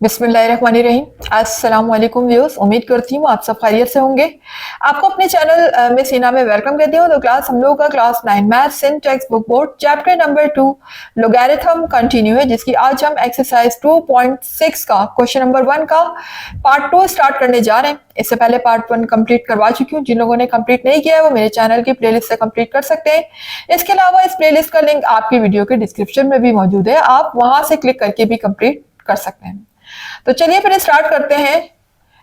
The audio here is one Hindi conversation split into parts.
बिस्मिल्लाहिर्रहमानिर्रहीम। अस्सलाम वालेकुम व्यूअर्स, उम्मीद करती हूँ आप सब खैरियत से होंगे। आपको अपने चैनल में सीना में वेलकम कहती हूँ। तो क्लास हम लोगों का क्लास 9 मैथ्स इन text book board chapter number 2 logarithm continue है, जिसकी आज हम एक्सरसाइज 2.6 का क्वेश्चन नंबर 1 का पार्ट 2 स्टार्ट करने जा रहे हैं। इससे पहले पार्ट 1 कंप्लीट करवा चुकी हूँ। जिन लोगों ने कंप्लीट नहीं किया है वो मेरे चैनल की प्लेलिस्ट से कंप्लीट कर सकते हैं। इसके अलावा इस प्लेलिस्ट का लिंक आपकी वीडियो के डिस्क्रिप्शन में भी मौजूद है, आप वहां से क्लिक करके भी कंप्लीट कर सकते हैं। तो चलिए फिर स्टार्ट करते हैं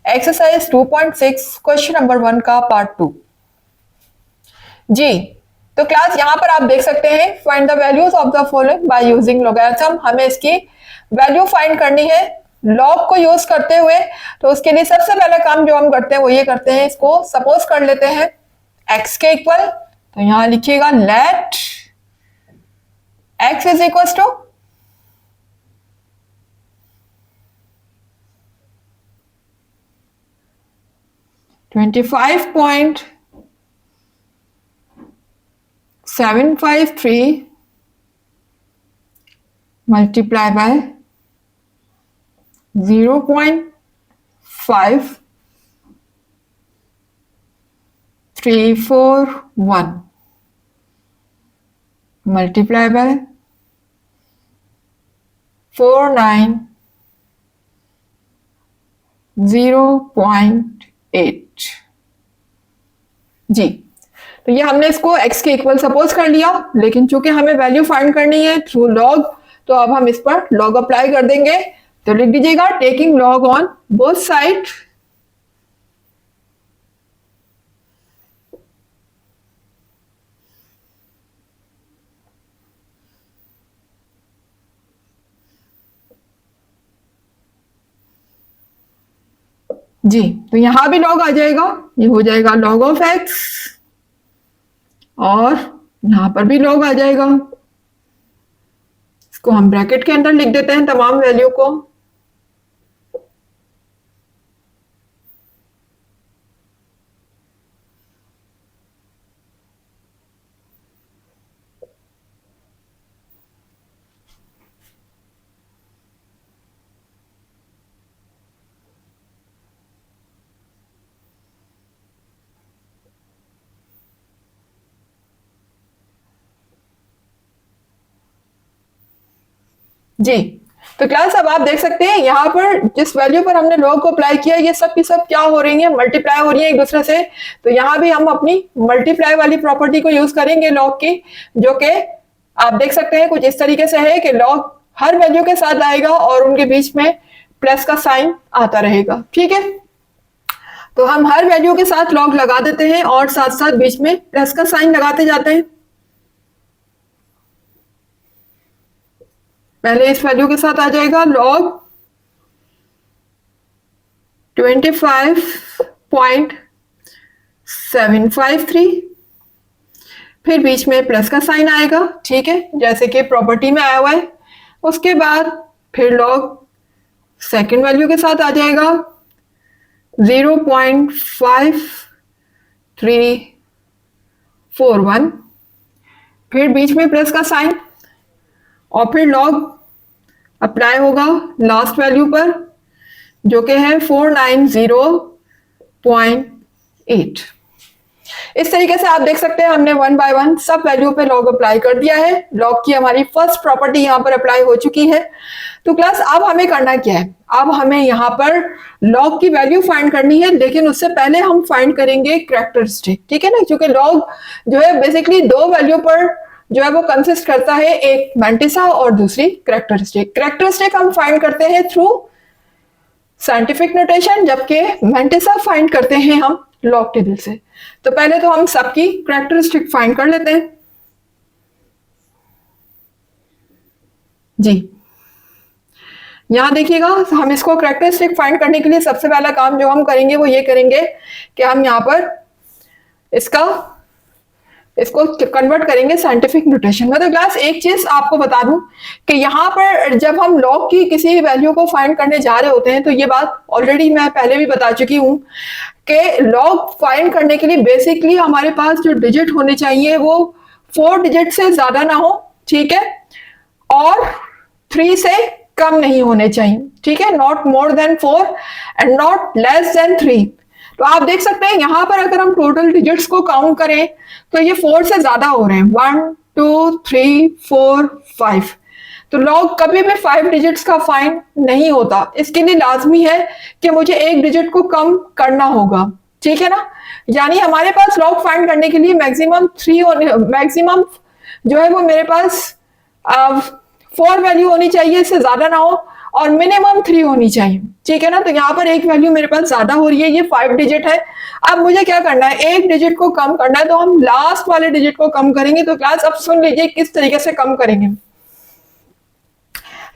एक्सरसाइज 2.6 क्वेश्चन नंबर 1 का पार्ट 2 जी। तो क्लास यहां पर आप देख सकते हैं, find the values of the following by using logarithm. हमें इसकी वैल्यू फाइंड करनी है लॉग को यूज करते हुए। तो उसके लिए सबसे पहला काम जो हम करते हैं वो ये करते हैं, इसको सपोज कर लेते हैं x के इक्वल। तो यहां लिखिएगा let x is equal to 25.753 multiply by 0.5341 multiply by 490.8 जी। तो ये हमने इसको x के इक्वल सपोज कर लिया, लेकिन चूंकि हमें वैल्यू फाइंड करनी है थ्रू लॉग, तो अब हम इस पर लॉग अप्लाई कर देंगे। तो लिख दीजिएगा taking log on both side जी। तो यहां भी लॉग आ जाएगा, ये हो जाएगा लॉग ऑफ x, और यहां पर भी लॉग आ जाएगा। इसको हम ब्रैकेट के अंदर लिख देते हैं तमाम वैल्यू को। जी। तो क्लास अब आप देख सकते हैं यहाँ पर जिस वैल्यू पर हमने लॉग को अप्लाई किया, ये सब की सब क्या हो रही है, मल्टीप्लाई हो रही है एक दूसरे से। तो यहाँ भी हम अपनी मल्टीप्लाई वाली प्रॉपर्टी को यूज करेंगे लॉग की, जो कि आप देख सकते हैं कुछ इस तरीके से है कि लॉग हर वैल्यू के साथ आएगा और उनके बीच में प्लस का साइन आता रहेगा। ठीक है, तो हम हर वैल्यू के साथ लॉग लगा देते हैं और साथ साथ बीच में प्लस का साइन लगाते जाते हैं। पहले इस वैल्यू के साथ आ जाएगा लॉग 25.753, फिर बीच में प्लस का साइन आएगा, ठीक है, जैसे कि प्रॉपर्टी में आया हुआ है। उसके बाद फिर लॉग सेकंड वैल्यू के साथ आ जाएगा 0.5341, फिर बीच में प्लस का साइन, और फिर लॉग अप्लाई होगा लास्ट वैल्यू पर जो कि है 490.8। इस तरीके से आप देख सकते हैं हमने वन बाय वन सब वैल्यू पे लॉग अप्लाई कर दिया है। लॉग की हमारी फर्स्ट प्रॉपर्टी यहां पर अप्लाई हो चुकी है। तो क्लास अब हमें करना क्या है, अब हमें यहां पर लॉग की वैल्यू फाइंड करनी है, लेकिन उससे पहले हम फाइंड करेंगे कैरेक्टरिस्टिक। ठीक है ना, क्योंकि लॉग जो है बेसिकली दो वैल्यू पर जो है वो कंसिस्ट करता है, एक मैंटिसा और दूसरी कैरेक्टरिस्टिक। कैरेक्टरिस्टिक हम फाइंड करते हैं थ्रू साइंटिफिक नोटेशन, जबकि मैंटिसा फाइंड करते हैं हम लॉग टेबल से। तो पहले तो हम सबकी कैरेक्टरिस्टिक फाइंड कर लेते हैं जी। यहां देखिएगा, हम इसको कैरेक्टरिस्टिक फाइंड करने के लिए सबसे पहला काम जो हम करेंगे वो ये करेंगे कि हम यहां पर इसको कन्वर्ट करेंगे साइंटिफिक नोटेशन में। तो क्लास एक चीज आपको बता दूं कि यहाँ पर जब हम लॉग की किसी वैल्यू को फाइंड करने जा रहे होते हैं, तो ये बात ऑलरेडी मैं पहले भी बता चुकी हूँ कि लॉग फाइंड करने के लिए बेसिकली हमारे पास जो डिजिट होने चाहिए वो 4 डिजिट से ज्यादा ना हो, ठीक है, और 3 से कम नहीं होने चाहिए, ठीक है, not more than 4 and not less than 3। तो आप देख सकते हैं यहां पर अगर हम टोटल डिजिट्स को काउंट करें तो ये 4 से ज्यादा हो रहे हैं, 1 2 3 4 5। तो लॉग कभी भी 5 डिजिट्स का फाइंड नहीं होता, इसके लिए लाजमी है कि मुझे एक डिजिट को कम करना होगा, ठीक है ना। यानी हमारे पास लॉग फाइंड करने के लिए मैक्सिमम जो है वो मेरे पास 4 वैल्यू होनी चाहिए, इससे ज्यादा ना हो, और मिनिमम 3 होनी चाहिए, ठीक है ना। तो यहाँ पर एक वैल्यू मेरे पास ज्यादा हो रही है, ये 5 डिजिट है। अब मुझे क्या करना है, एक डिजिट को कम करना है, तो हम लास्ट वाले डिजिट को कम करेंगे। तो क्लास अब सुन लीजिए किस तरीके से कम करेंगे।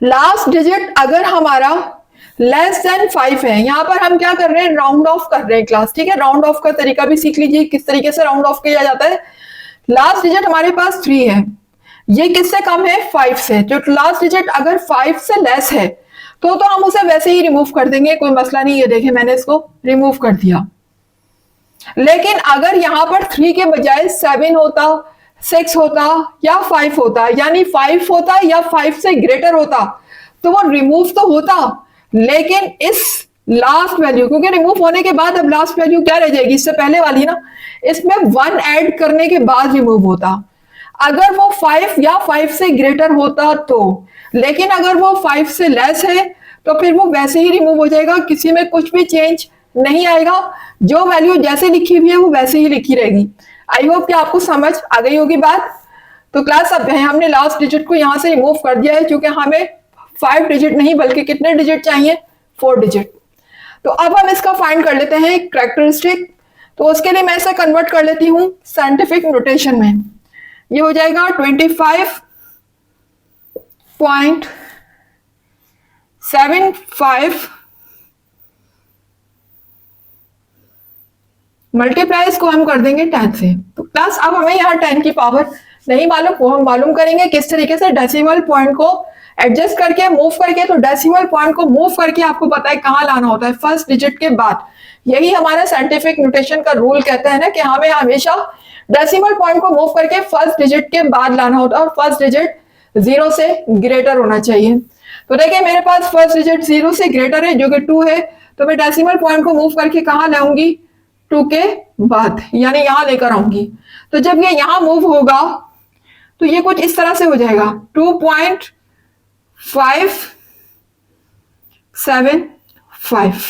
लास्ट डिजिट अगर हमारा लेस देन 5 है, यहां पर हम क्या कर रहे हैं, राउंड ऑफ कर रहे हैं क्लास, ठीक है। राउंड ऑफ का तरीका भी सीख लीजिए किस तरीके से राउंड ऑफ किया जाता है। लास्ट डिजिट हमारे पास 3 है, ये किससे कम है, 5 से। जो लास्ट डिजिट अगर 5 से लेस है तो हम उसे वैसे ही रिमूव कर देंगे, कोई मसला नहीं। ये देखें मैंने इसको रिमूव कर दिया। लेकिन अगर यहां पर 3 के बजाय 7 होता, 6 होता या 5 होता, यानी 5 होता या 5 से ग्रेटर होता, तो वो रिमूव तो होता, लेकिन इस लास्ट वैल्यू, क्योंकि रिमूव होने के बाद अब लास्ट वैल्यू क्या रह जाएगी, इससे पहले वाली ना, इसमें 1 ऐड करने के बाद रिमूव होता। अगर वो 5 या 5 से ग्रेटर होता तो, लेकिन अगर वो 5 से लेस है तो फिर वो वैसे ही रिमूव हो जाएगा, किसी में कुछ भी चेंज नहीं आएगा, जो वैल्यू जैसे लिखी हुई है वो वैसे ही लिखी रहेगी। आई होप कि आपको समझ आ गई होगी बात। तो क्लास अब हमने लास्ट डिजिट को यहां से रिमूव कर दिया है, क्योंकि हमें 5 डिजिट नहीं बल्कि कितने डिजिट चाहिए, 4 डिजिट। तो अब हम इसका फाइंड कर लेते हैं कैरेक्टरिस्टिक। तो उसके लिए मैं इसे कन्वर्ट कर लेती हूं साइंटिफिक नोटेशन में। ये हो जाएगा 25.75 मल्टीप्लाई इसको हम कर देंगे 10 से। तो प्लस अब हमें यहाँ 10 की पावर नहीं मालूम, वो हम मालूम करेंगे किस तरीके से, डेसिमल पॉइंट को एडजस्ट करके मूव करके। तो डेसिमल पॉइंट को मूव करके आपको पता है कहाँ लाना होता है, फर्स्ट डिजिट के बाद। यही हमारा साइंटिफिक नोटेशन का रूल कहता है ना, कि हमें हमेशा डेसिमल पॉइंट को मूव करके फर्स्ट डिजिट के बाद लाना होता है, और फर्स्ट डिजिट 0 से ग्रेटर होना चाहिए। तो देखिए मेरे पास फर्स्ट डिजिट 0 से ग्रेटर है जो कि 2 है, तो मैं डेसिमल पॉइंट को मूव करके कहाँ लाऊंगी, 2 के बाद, यानी यहां लेकर आऊंगी। तो जब ये यहां मूव होगा तो ये कुछ इस तरह से हो जाएगा 2.575,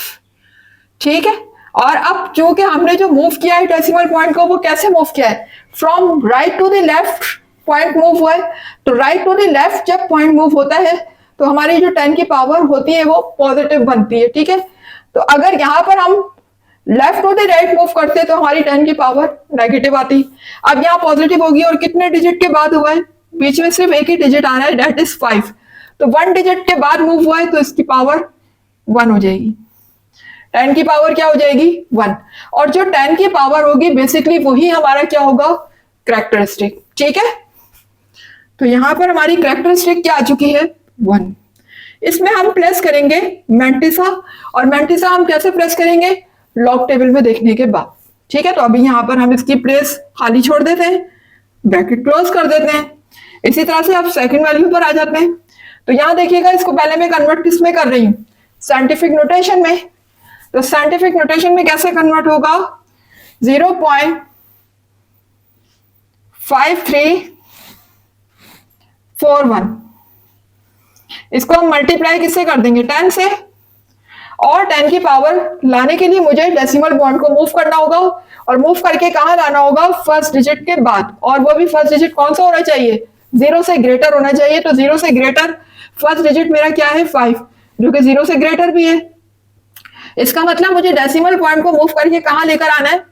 ठीक है। और अब क्योंकि हमने जो मूव किया है डेसिमल पॉइंट को, वो कैसे मूव किया है, from right to the left point move हुआ है। तो राइट टू द लेफ्ट जब पॉइंट मूव होता है तो हमारी जो 10 की पावर होती है वो पॉजिटिव बनती है, ठीक है। तो अगर यहां पर हम left to the right move करते तो हमारी 10 की पावर नेगेटिव आती। अब यहाँ पॉजिटिव होगी, और कितने डिजिट के बाद हुआ है, बीच में सिर्फ एक ही डिजिट आ रहा है, दैट इज 5। तो 1 डिजिट के बाद मूव हुआ है तो इसकी पावर 1 हो जाएगी, 10 की पावर क्या हो जाएगी, 1। और जो 10 की पावर होगी बेसिकली वही हमारा क्या होगा, कैरेक्टरिस्टिक, ठीक है। तो यहां पर हमारी कैरेक्टरिस्टिक क्या आ चुकी है, 1। इसमें हम प्लेस करेंगे मैंटिसा, और मैंटिसा हम कैसे प्लेस करेंगे, लॉग टेबल में देखने के बाद, ठीक है। तो अभी यहां पर हम इसकी प्लेस खाली छोड़ देते हैं, ब्रैकेट क्लोज कर देते हैं। इसी तरह से आप सेकंड वैल्यू पर आ जाते हैं। तो यहां देखिएगा, इसको पहले मैं कन्वर्ट किस में कर रही हूं, साइंटिफिक नोटेशन में। तो साइंटिफिक नोटेशन में कैसे कन्वर्ट होगा, 0.5341। इसको हम मल्टीप्लाई किससे कर देंगे, 10 से। और 10 की पावर लाने के लिए मुझे डेसिमल पॉइंट को मूव करना होगा, और मूव करके कहां लाना होगा, फर्स्ट डिजिट के बाद। और वो भी फर्स्ट डिजिट कौन सा होना चाहिए, 0 से ग्रेटर होना चाहिए। तो 0 से ग्रेटर फर्स्ट डिजिट मेरा क्या है, 5, जो कि 0 से ग्रेटर भी है। इसका मतलब मुझे डेसिमल पॉइंट को मूव करके कहां लेकर आना है,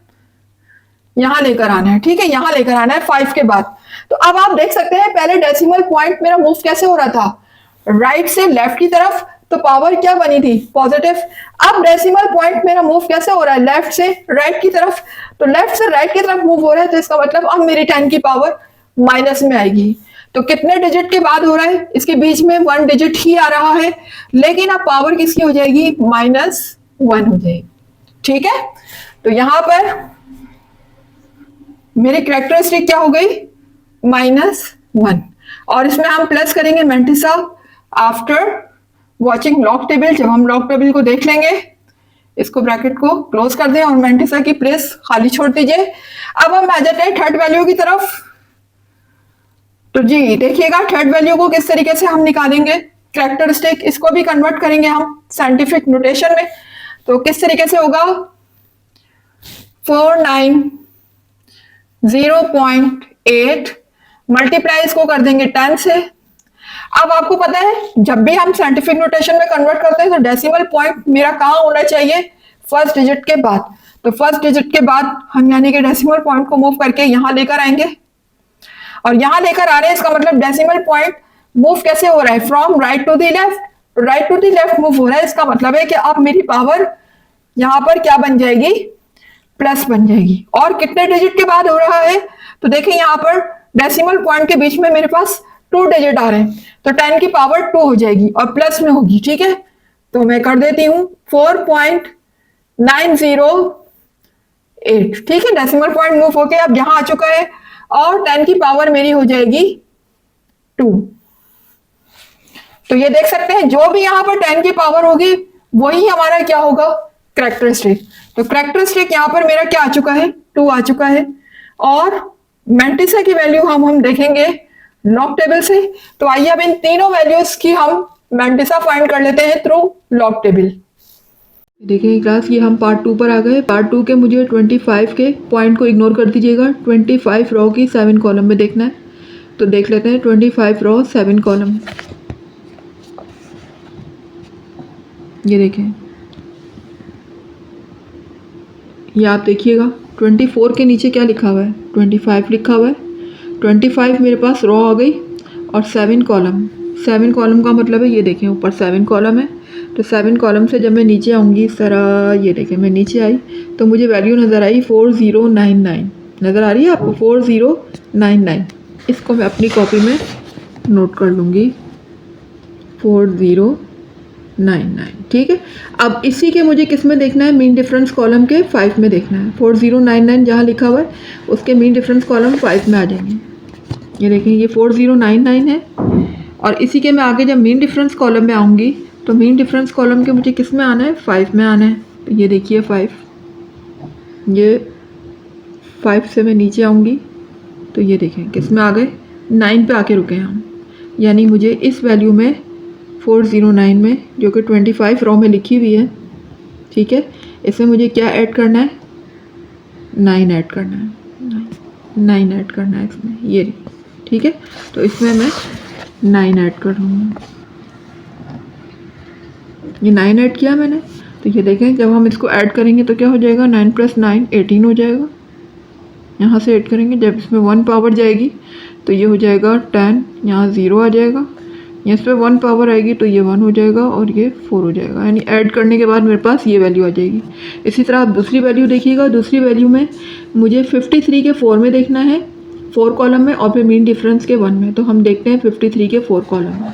यहां लेकर आना है, ठीक है, यहां लेकर आना है 5 के बाद। तो अब आप देख सकते हैं पहले डेसिमल पॉइंट मेरा मूव कैसे हो रहा था, राइट से लेफ्ट की तरफ, तो पावर क्या बनी थी, पॉजिटिव। अब डेसिमल पॉइंट मेरा मूव कैसे हो रहा है, लेफ्ट से राइट की तरफ, तो लेफ्ट से राइट की तरफ मूव हो रहा है। तो इसका मतलब अब मेरी 10 की पावर माइनस में आएगी। तो कितने डिजिट के बाद हो रहा है, इसके बीच में 1 डिजिट ही आ रहा है, लेकिन अब पावर किसकी हो जाएगी, -1 हो जाएगी, ठीक है। तो यहां पर मेरी कैरेक्टरिस्टिक क्या हो गई, -1। और इसमें हम प्लस करेंगे mantissa after watching log table. जब हम लॉग टेबल को देख लेंगे, इसको ब्रैकेट को क्लोज कर दें और मैंटिसा की प्लेस खाली छोड़ दीजिए। अब हम आ जाते हैं थर्ड वैल्यू की तरफ। तो जी देखिएगा थर्ड वैल्यू को किस तरीके से हम निकालेंगे, कैरेक्टरिस्टिक, इसको भी कन्वर्ट करेंगे हम साइंटिफिक नोटेशन में। तो किस तरीके से होगा, 490.8 मल्टीप्लाई इसको कर देंगे 10 से। अब आपको पता है जब भी हम साइंटिफिक नोटेशन में कन्वर्ट करते हैं तो डेसिमल पॉइंट मेरा कहाँ होना चाहिए, फर्स्ट डिजिट के बाद। तो फर्स्ट डिजिट के बाद हम यानी कि डेसिमल पॉइंट को मूव करके यहां लेकर आएंगे, और यहां लेकर आ रहे हैं, इसका मतलब डेसिमल पॉइंट मूव कैसे हो रहा है, from right to the left, right to the left move हो रहा है। इसका मतलब है कि अब मेरी पावर यहां पर क्या बन जाएगी, प्लस बन जाएगी। और कितने डिजिट के बाद हो रहा है, तो देखिए यहां पर डेसिमल पॉइंट के बीच में मेरे पास 2 डिजिट आ रहे हैं, तो 10 की पावर 2 हो जाएगी और प्लस में होगी। ठीक है, तो मैं कर देती हूं 4.908। ठीक है, डेसिमल पॉइंट मूव होके अब यहां आ चुका है और 10 की पावर मेरी हो जाएगी 2। तो ये देख सकते हैं जो भी यहां पर 10 की पावर होगी वही हमारा क्या होगा, कैरेक्टरिस्टिक। तो कैरेक्टरिस्टिक यहां पर मेरा क्या आ चुका है, 2 आ चुका है। और मैंटिसा की वैल्यू हम देखेंगे लॉग टेबल से। तो आइए अब इन तीनों वैल्यूज की हम मैंटिसा फाइंड कर लेते हैं थ्रू लॉग टेबल। देखिए क्लास, ये हम पार्ट 2 पर आ गए। पार्ट 2 के मुझे 25 के पॉइंट को इग्नोर कर दीजिएगा। 25 रो की 7 कॉलम में देखना है, तो देख लेते हैं 25 रो 7 कॉलम। ये देखें, ये आप देखिएगा 24 के नीचे क्या लिखा हुआ है, 25 लिखा हुआ है। 25 मेरे पास रो आ गई और 7 कॉलम। 7 कॉलम का मतलब है ये देखें ऊपर 7 कॉलम है। तो 7 कॉलम से जब मैं नीचे आऊँगी इस तरह, ये देखें मैं नीचे आई तो मुझे वैल्यू नज़र आई 4099। नज़र आ रही है आपको 4099। इसको मैं अपनी कॉपी में नोट कर लूँगी 4099। ठीक है, अब इसी के मुझे किस में देखना है, मीन डिफरेंस कॉलम के 5 में देखना है। 4099 जहाँ लिखा हुआ है उसके मीन डिफरेंस कॉलम 5 में आ जाएंगे। ये देखें ये 4099 है। और इसी के मैं आगे जब मीन डिफरेंस कॉलम में आऊँगी तो मीन डिफरेंस कॉलम के मुझे किस में आना है, 5 में आना है। तो ये देखिए 5, ये 5 से मैं नीचे आऊँगी तो ये देखें किस में आ गए, 9 पे आके रुके हैं हम। यानी मुझे इस वैल्यू में 409 में जो कि 25 रो में लिखी हुई है, ठीक है, इसमें मुझे क्या ऐड करना है, 9 ऐड करना है, 9 ऐड करना है इसमें। ये ठीक है, तो इसमें मैं 9 ऐड कर लूँगी। ये 9 ऐड किया मैंने, तो ये देखें जब हम इसको ऐड करेंगे तो क्या हो जाएगा, 9 + 9 18 हो जाएगा। यहाँ से ऐड करेंगे, जब इसमें 1 पावर जाएगी तो ये हो जाएगा 10, यहाँ 0 आ जाएगा। यहाँ इस पर 1 पावर आएगी तो ये 1 हो जाएगा और ये 4 हो जाएगा। यानी ऐड करने के बाद मेरे पास ये वैल्यू आ जाएगी। इसी तरह आप दूसरी वैल्यू देखिएगा। दूसरी वैल्यू में मुझे 53 के 4 में देखना है, 4 कॉलम में, और फिर मीन डिफरेंस के 1 में। तो हम देखते हैं 53 के 4 कॉलम में।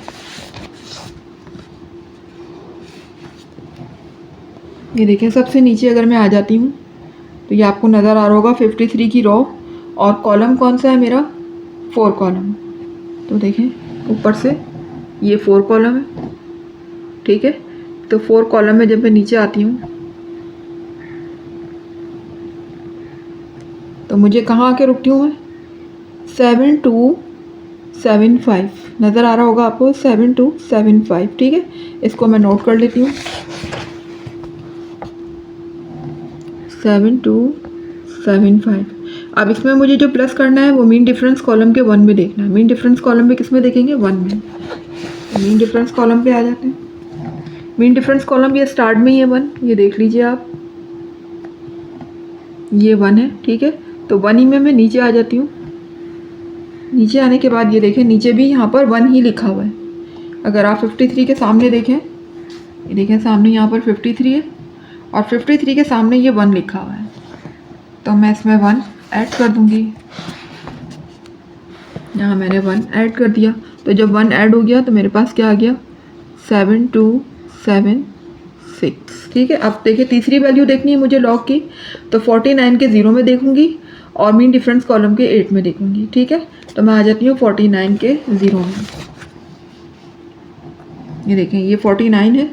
ये देखें सबसे नीचे अगर मैं आ जाती हूँ तो ये आपको नज़र आ रहा होगा 53 की रो, और कॉलम कौन सा है मेरा, 4 कॉलम। तो देखें ऊपर से ये 4 कॉलम है, ठीक है। तो 4 कॉलम में जब मैं नीचे आती हूँ तो मुझे कहाँ आके रुकती हूँ मैं, 7275 नज़र आ रहा होगा आपको, 7275। ठीक है, इसको मैं नोट कर लेती हूँ, 7275। अब इसमें मुझे जो प्लस करना है वो मीन डिफरेंस कॉलम के 1 में देखना है। मीन डिफरेंस कॉलम में किस में देखेंगे, 1 में। मीन डिफरेंस कॉलम पे आ जाते हैं। मीन डिफरेंस कॉलम ये स्टार्ट में ही है 1, ये देख लीजिए आप, ये 1 है, ठीक है। तो 1 ही में मैं नीचे आ जाती हूँ। नीचे आने के बाद ये देखें नीचे भी यहाँ पर 1 ही लिखा हुआ है। अगर आप 53 के सामने देखें, ये देखें सामने यहाँ पर 53 है और 53 के सामने ये 1 लिखा हुआ है। तो मैं इसमें 1 ऐड कर दूँगी। यहाँ मैंने 1 ऐड कर दिया। तो जब 1 ऐड हो गया तो मेरे पास क्या आ गया, 7276। ठीक है, अब देखिए तीसरी वैल्यू देखनी है मुझे लॉग की, तो 49 के 0 में देखूंगी और मीन डिफरेंस कॉलम के 8 में देखूंगी। ठीक है, तो मैं आ जाती हूँ 49 के 0 में। ये देखें ये 49 है,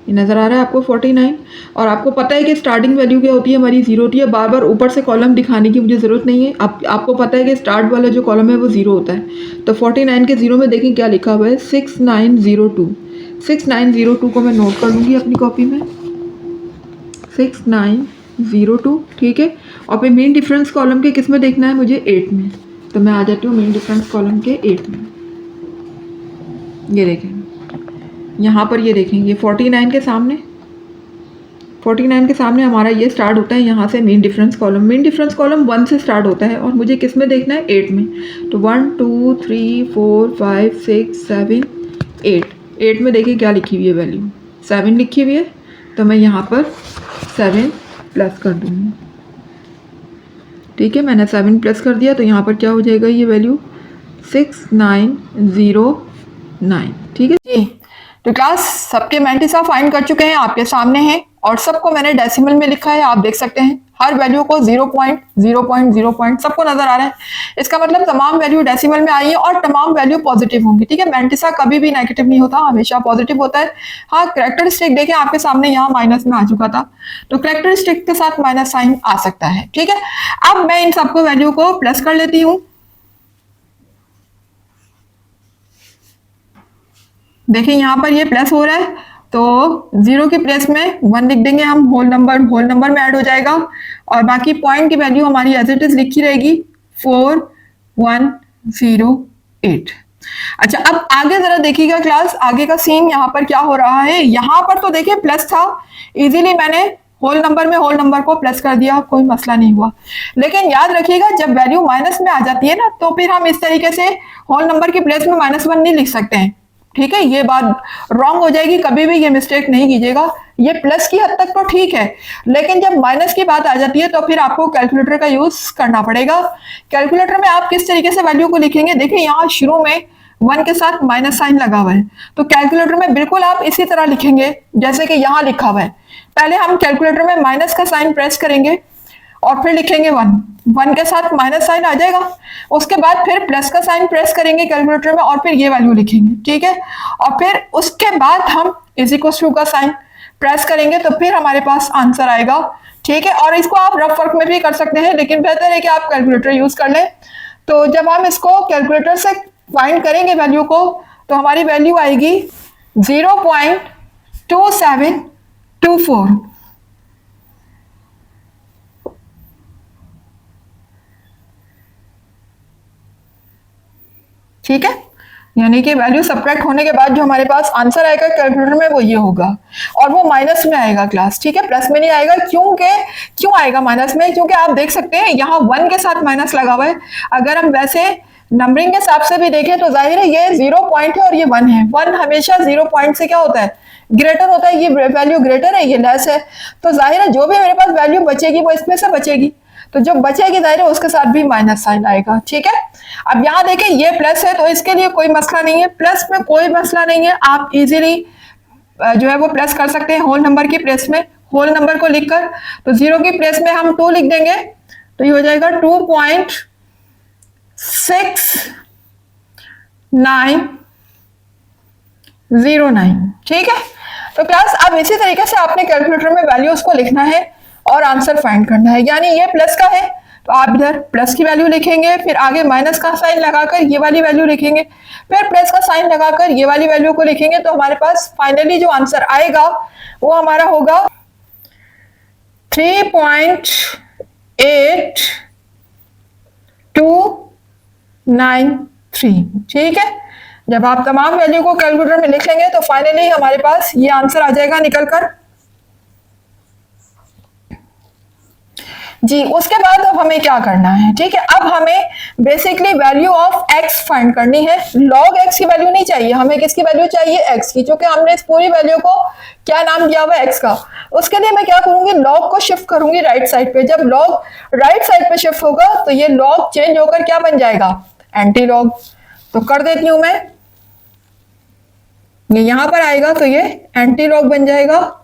ये नज़र आ रहा है आपको 49। और आपको पता है कि स्टार्टिंग वैल्यू क्या होती है हमारी, ज़ीरो होती है। बार बार ऊपर से कॉलम दिखाने की मुझे ज़रूरत नहीं है, आपको पता है कि स्टार्ट वाला जो कॉलम है वो ज़ीरो होता है। तो 49 के ज़ीरो में देखें क्या लिखा हुआ है, 6902। 6902 को मैं नोट कर लूँगी अपनी कॉपी में, 6902, ठीक है। और फिर मेन डिफरेंस कॉलम के किस में देखना है मुझे, 8 में। तो मैं आ जाती हूँ मेन डिफरेंस कॉलम के 8 में। ये देखें यहाँ पर, ये देखें ये 49 के सामने, 49 के सामने हमारा ये स्टार्ट होता है यहाँ से main difference column. Main difference column 1 से स्टार्ट होता है और मुझे किस में देखना है, 8 में। तो 1 2 3 4 5 6 7 8, 8 में देखिए क्या लिखी हुई है वैल्यू, 7 लिखी हुई है। तो मैं यहाँ पर 7 प्लस कर दूँगी, ठीक है। मैंने 7 प्लस कर दिया तो यहाँ पर क्या हो जाएगा, ये वैल्यू 6909, ठीक है जी। तो क्लास सबके मैंटिसा फाइंड कर चुके हैं, आपके सामने हैं और सबको मैंने डेसिमल में लिखा है, आप देख सकते हैं हर वैल्यू को 0 पॉइंट 0 पॉइंट 0 पॉइंट सबको नजर आ रहा है। इसका मतलब तमाम वैल्यू डेसिमल में आई है और तमाम वैल्यू पॉजिटिव होंगी, ठीक है। मैंटिसा कभी भी नेगेटिव नहीं होता, हमेशा पॉजिटिव होता है। हाँ, कैरेक्टरिस्टिक देखें आपके सामने यहाँ माइनस में आ चुका था, तो कैरेक्टरिस्टिक के साथ माइनस साइन आ सकता है, ठीक है। अब मैं इन सबको वैल्यू को प्लस कर लेती हूँ। देखिए यहाँ पर ये प्लस हो रहा है, तो 0 के प्लेस में 1 लिख देंगे हम, होल नंबर में ऐड हो जाएगा और बाकी पॉइंट की वैल्यू हमारी एज इट इज लिखी रहेगी 4108। अच्छा, अब आगे जरा देखिएगा क्लास, आगे का सीन यहाँ पर क्या हो रहा है। यहाँ पर तो देखिए प्लस था, इजीली मैंने होल नंबर को प्लस कर दिया, कोई मसला नहीं हुआ। लेकिन याद रखिएगा जब वैल्यू माइनस में आ जाती है ना, तो फिर हम इस तरीके से होल नंबर की प्लेस में -1 नहीं लिख सकते हैं, ठीक है। ये बात रॉन्ग हो जाएगी, कभी भी ये मिस्टेक नहीं कीजिएगा। ये प्लस की हद तक तो ठीक है, लेकिन जब माइनस की बात आ जाती है तो फिर आपको कैलकुलेटर का यूज करना पड़ेगा। कैलकुलेटर में आप किस तरीके से वैल्यू को लिखेंगे, देखिए यहाँ शुरू में 1 के साथ माइनस साइन लगा हुआ है, तो कैलकुलेटर में बिल्कुल आप इसी तरह लिखेंगे जैसे कि यहाँ लिखा हुआ है। पहले हम कैलकुलेटर में माइनस का साइन प्रेस करेंगे और फिर लिखेंगे 1 के साथ माइनस साइन आ जाएगा, उसके बाद फिर प्लस का साइन प्रेस करेंगे कैलकुलेटर में और फिर ये वैल्यू लिखेंगे, ठीक है। और फिर उसके बाद हम इज इक्वल टू का साइन प्रेस करेंगे तो फिर हमारे पास आंसर आएगा, ठीक है। और इसको आप रफ वर्क में भी कर सकते हैं, लेकिन बेहतर है कि आप कैलकुलेटर यूज कर लें। तो जब हम इसको कैलकुलेटर से फाइंड करेंगे वैल्यू को, तो हमारी वैल्यू आएगी 0.2724, ठीक है। यानी कि वैल्यू सब्ट्रैक्ट होने के बाद जो हमारे पास आंसर आएगा कैलकुलेटर में वो ये होगा, और वो माइनस में आएगा क्लास, ठीक है, प्लस में नहीं आएगा। क्यों आएगा माइनस में, क्योंकि आप देख सकते हैं यहाँ 1 के साथ माइनस लगा हुआ है। अगर हम वैसे नंबरिंग के हिसाब से भी देखें तो जाहिर है ये 0 पॉइंट है और ये 1 है। 1 हमेशा 0 पॉइंट से क्या होता है, ग्रेटर होता है। ये वैल्यू ग्रेटर है, ये लेस है, तो जाहिर है जो भी मेरे पास वैल्यू बचेगी वो इसमें से बचेगी, तो जो बचेगी जाहिर है उसके साथ भी माइनस साइन आएगा, ठीक है। अब यहाँ देखें ये प्लस है तो इसके लिए कोई मसला नहीं है, प्लस में कोई मसला नहीं है, आप इजीली जो है वो प्लस कर सकते हैं होल नंबर की प्लेस में, होल नंबर को लिखकर। तो 0 की प्लेस में हम 2 लिख देंगे तो ये हो जाएगा 2.6909, ठीक है। तो क्लास अब इसी तरीके से आपने कैलकुलेटर में वैल्यूज को लिखना है और आंसर फाइंड करना है। यानी ये प्लस का है तो आप इधर प्लस की वैल्यू लिखेंगे, फिर आगे माइनस का साइन लगाकर ये वाली वैल्यू लिखेंगे, फिर प्लस का साइन लगाकर ये वाली वैल्यू को लिखेंगे, तो हमारे पास फाइनली जो आंसर आएगा वो हमारा होगा 3.8293, ठीक है। जब आप तमाम वैल्यू को कैलकुलेटर में लिख लेंगे तो फाइनली हमारे पास ये आंसर आ जाएगा निकलकर। जी, उसके बाद अब हमें क्या करना है, ठीक है। अब हमें basically value of x find करनी है। log x की वैल्यू नहीं चाहिए हमें, किसकी वैल्यू चाहिए, x की, क्योंकि हमने इस पूरी वैल्यू को क्या नाम दिया हुआ है, x का। उसके लिए मैं क्या करूंगी, log को शिफ्ट करूंगी राइट साइड पे। जब log राइट साइड पे शिफ्ट होगा तो ये log चेंज होकर क्या बन जाएगा, एंटी लॉग। तो कर देती हूं मैं, ये यहां पर आएगा तो ये एंटी लॉग बन जाएगा।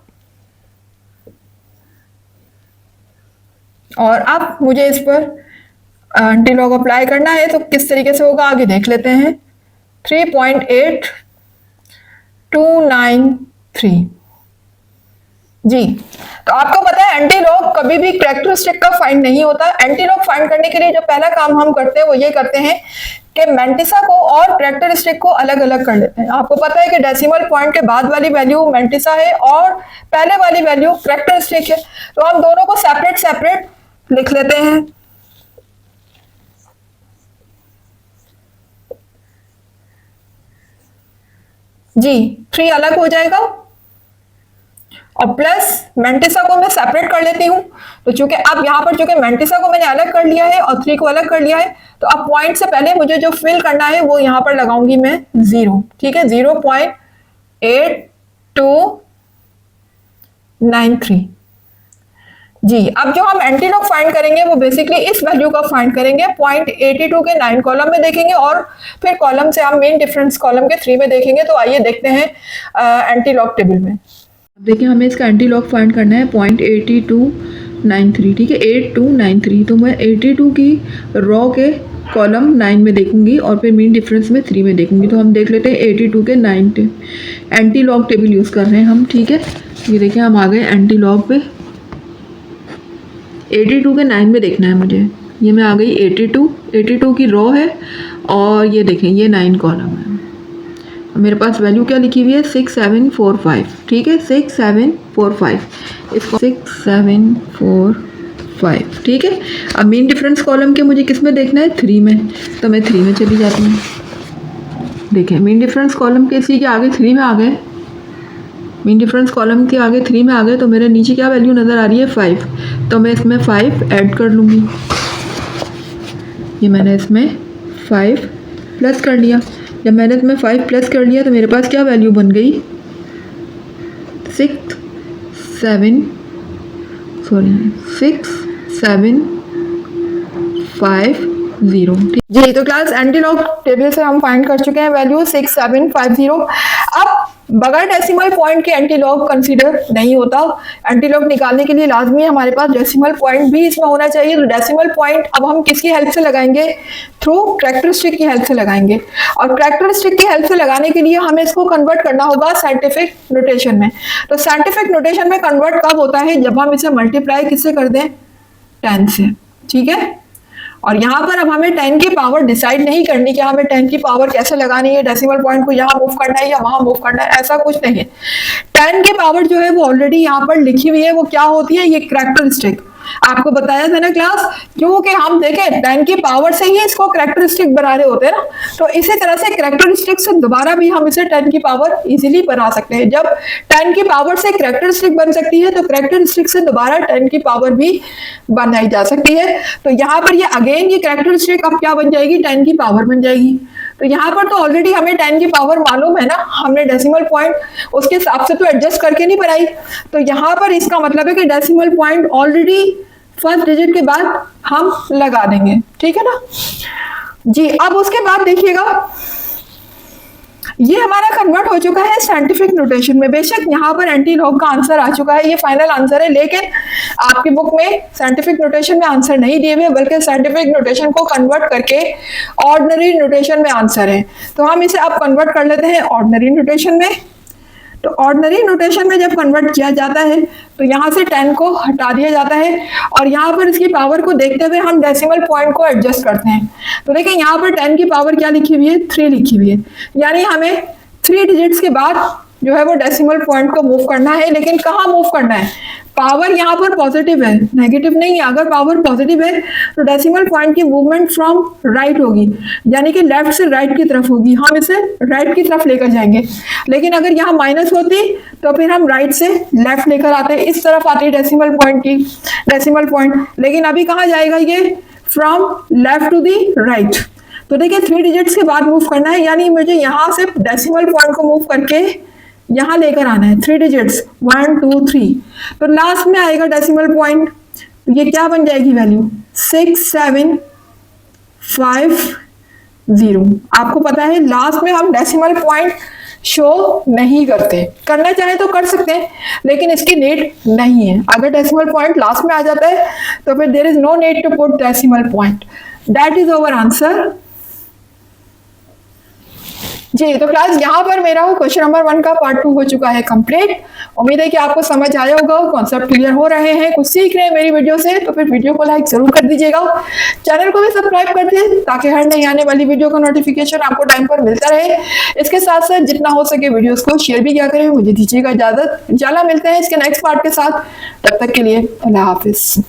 और अब मुझे इस पर एंटी लॉग अप्लाई करना है, तो किस तरीके से होगा आगे देख लेते हैं। 3.8 293। जी, तो आपको पता है एंटी लॉग कभी भी कैरेक्टरिस्टिक का फाइंड नहीं होता। एंटी लॉग फाइंड करने के लिए जो पहला काम हम करते हैं वो ये करते हैं कि मैंटिसा को और कैरेक्टरिस्टिक को अलग अलग कर लेते हैं। आपको पता है कि डेसिमल पॉइंट के बाद वाली वैल्यू मैंटिसा है और पहले वाली वैल्यू कैरेक्टरिस्टिक है, तो हम दोनों को सेपरेट सेपरेट लिख लेते हैं। जी, 3 अलग हो जाएगा और प्लस मैंटिसा को मैं सेपरेट कर लेती हूँ। तो चूंकि अब यहाँ पर चूंकि मैंटिसा को मैंने अलग कर लिया है और 3 को अलग कर लिया है, तो अब पॉइंट से पहले मुझे जो फिल करना है वो यहाँ पर लगाऊंगी मैं 0। ठीक है, 0.8293। जी, अब जो हम एंटी लॉग फाइंड करेंगे वो बेसिकली इस वैल्यू का फाइंड करेंगे, 0.82 के 9 कॉलम में देखेंगे और फिर कॉलम से हम मेन डिफरेंस कॉलम के 3 में देखेंगे। तो आइए देखते हैं एंटी लॉग टेबल में। देखिए हमें इसका एंटी लॉग फाइंड करना है 0.8293। ठीक है, 8293। तो मैं 82 की रॉ के कॉलम 9 में देखूंगी और फिर मीन डिफरेंस में 3 में देखूंगी। तो हम देख लेते हैं 82 के 9 एंटी लॉग टेबल यूज़ कर रहे हैं हम। ठीक है, ये देखिए हम आ गए एंटी लॉग पे। 82 के 9 में देखना है मुझे। ये मैं आ गई 82 की रॉ है और ये देखें ये 9 कॉलम है। मेरे पास वैल्यू क्या लिखी हुई है 6745। ठीक है, 6745, इसको 6745। ठीक है, अब मीन डिफरेंस कॉलम के मुझे किस में देखना है 3 में, तो मैं 3 में चली जाती हूँ। देखें मीन डिफरेंस कॉलम के इसी के आगे 3 में आ गए, मीन डिफरेंस कॉलम के आगे 3 में आ गए। तो मेरे नीचे क्या वैल्यू नज़र आ रही है 5, तो मैं इसमें 5 ऐड कर लूँगी। ये मैंने इसमें 5 प्लस कर लिया। जब मैंने इसमें 5 प्लस कर लिया तो मेरे पास क्या वैल्यू बन गई 6750। जी, तो क्लास एंटी लॉग टेबल से हम फाइंड कर चुके हैं वैल्यू 6750। अब बगैर डेसिमल पॉइंट के एंटी लॉग कंसीडर नहीं होता। एंटी लॉग निकालने के लिए लाजमी हमारे पास डेसिमल पॉइंट भी इसमें होना चाहिए। तो डेसिमल पॉइंट अब हम किसकी हेल्प से लगाएंगे, थ्रू कैरेक्टरिस्टिक की हेल्प से लगाएंगे। और कैरेक्टरिस्टिक की हेल्प से लगाने के लिए हमें इसको कन्वर्ट करना होगा साइंटिफिक नोटेशन में। तो साइंटिफिक नोटेशन में कन्वर्ट कब होता है, जब हम इसे मल्टीप्लाई किससे कर दें 10 से। ठीक है, और यहाँ पर अब हमें 10 की पावर डिसाइड नहीं करनी कि हमें 10 की पावर कैसे लगानी है, डेसिमल पॉइंट को यहाँ मूव करना है या वहां मूव करना है, ऐसा कुछ नहीं है। 10 की पावर जो है वो ऑलरेडी यहाँ पर लिखी हुई है। वो क्या होती है, ये कैरेक्टरिस्टिक। आपको बताया था ना क्लास, क्योंकि हम देखें 10 की पावर से ही इसको कैरेक्टरिस्टिक बना रहे होते हैं ना, तो इसी तरह से कैरेक्टरिस्टिक से दोबारा भी हम इसे 10 की पावर इजीली बना सकते हैं। जब 10 की पावर से कैरेक्टरिस्टिक बन सकती है तो कैरेक्टरिस्टिक से दोबारा 10 की पावर भी बनाई जा सकती है। तो यहाँ पर ये अगेन ये कैरेक्टरिस्टिक अब क्या बन जाएगी, 10 की पावर बन जाएगी। तो यहाँ पर तो ऑलरेडी हमें 10 की पावर मालूम है ना, हमने डेसिमल पॉइंट उसके हिसाब से तो एडजस्ट करके नहीं बनाई। तो यहाँ पर इसका मतलब है कि decimal point already first digit के बाद हम लगा देंगे। ठीक है ना जी। अब उसके बाद देखिएगा ये हमारा कन्वर्ट हो चुका है साइंटिफिक नोटेशन में। बेशक यहाँ पर एंटी लॉग का आंसर आ चुका है, ये फाइनल आंसर है, लेकिन आपकी बुक में साइंटिफिक नोटेशन में आंसर नहीं दिए हुए, बल्कि साइंटिफिक नोटेशन को कन्वर्ट करके ऑर्डिनरी नोटेशन में आंसर है। तो हम इसे अब कन्वर्ट कर लेते हैं ऑर्डिनरी नोटेशन में। तो ऑर्डिनरी नोटेशन में जब कन्वर्ट किया जाता है तो यहाँ से 10 को हटा दिया जाता है और यहाँ पर इसकी पावर को देखते हुए हम डेसिमल पॉइंट को एडजस्ट करते हैं। तो देखिए यहाँ पर 10 की पावर क्या लिखी हुई है, 3 लिखी हुई है, यानी हमें 3 डिजिट्स के बाद जो है वो डेसिमल पॉइंट को मूव करना है। लेकिन कहाँ मूव करना है, पावर यहाँ पर पॉजिटिव है, नेगेटिव नहीं है। अगर पावर पॉजिटिव है तो डेसिमल पॉइंट की मूवमेंट फ्रॉम राइट होगी, यानी कि लेफ्ट से राइट की तरफ होगी, हम इसे राइट की तरफ लेकर जाएंगे। लेकिन अगर यहाँ माइनस होती तो फिर हम राइट से लेफ्ट लेकर आते, इस तरफ आती डेसिमल पॉइंट की डेसिमल पॉइंट। लेकिन अभी कहाँ जाएगा ये, from left to the right. तो देखिए 3 डिजिट्स के बाद मूव करना है, यानी मुझे यहाँ से डेसिमल पॉइंट को मूव करके यहाँ लेकर आना है 3 डिजिट्स 1 2 3। तो लास्ट में आएगा डेसिमल पॉइंट, तो ये क्या बन जाएगी वैल्यू 6750। आपको पता है लास्ट में हम डेसिमल पॉइंट शो नहीं करते, करना चाहे तो कर सकते हैं लेकिन इसकी नीड नहीं है। अगर डेसिमल पॉइंट लास्ट में आ जाता है तो फिर there is no need to put decimal point. That is our answer. जी तो क्लास यहाँ पर मेरा क्वेश्चन नंबर 1 का पार्ट 2 हो चुका है कंप्लीट। उम्मीद है कि आपको समझ आया होगा, कॉन्सेप्ट क्लियर हो रहे हैं, कुछ सीख रहे हैं मेरी वीडियो से, तो फिर वीडियो को लाइक जरूर कर दीजिएगा, चैनल को भी सब्सक्राइब कर दें ताकि हर नई आने वाली वीडियो का नोटिफिकेशन आपको टाइम पर मिलता रहे। इसके साथ साथ जितना हो सके वीडियोस को शेयर भी किया करें। मुझे दीजिएगा इजाजत, इंशाल्लाह मिलते हैं इसके नेक्स्ट पार्ट के साथ। तब तक के लिए अल्लाह हाफिज।